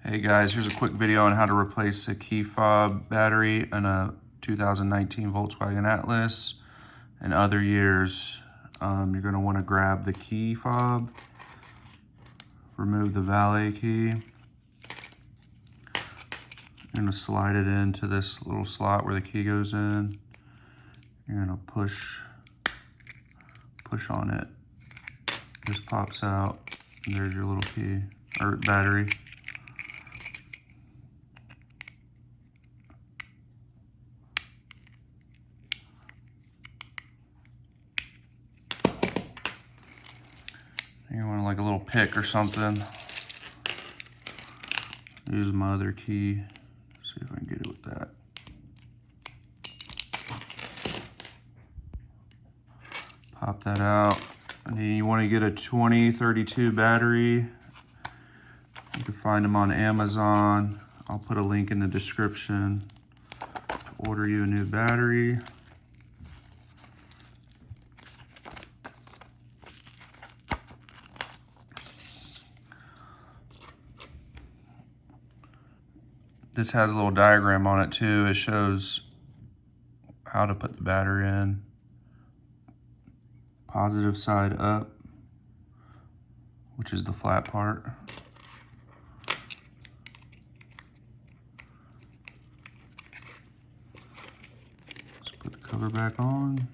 Hey guys, here's a quick video on how to replace a key fob battery in a 2019 Volkswagen Atlas. In other years, you're going to want to grab the key fob, remove the valet key. You're going to slide it into this little slot where the key goes in. You're going to push on it. This pops out, and there's your little key, or battery. You want like a little pick or something. Use my other key. See if I can get it with that. Pop that out. And then you want to get a 2032 battery. You can find them on Amazon. I'll put a link in the description to order you a new battery. This has a little diagram on it too. It shows how to put the battery in. Positive side up, which is the flat part. Let's put the cover back on.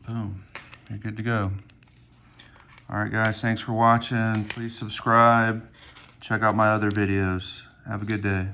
Boom, you're good to go. All right, guys, thanks for watching. Please subscribe. Check out my other videos. Have a good day.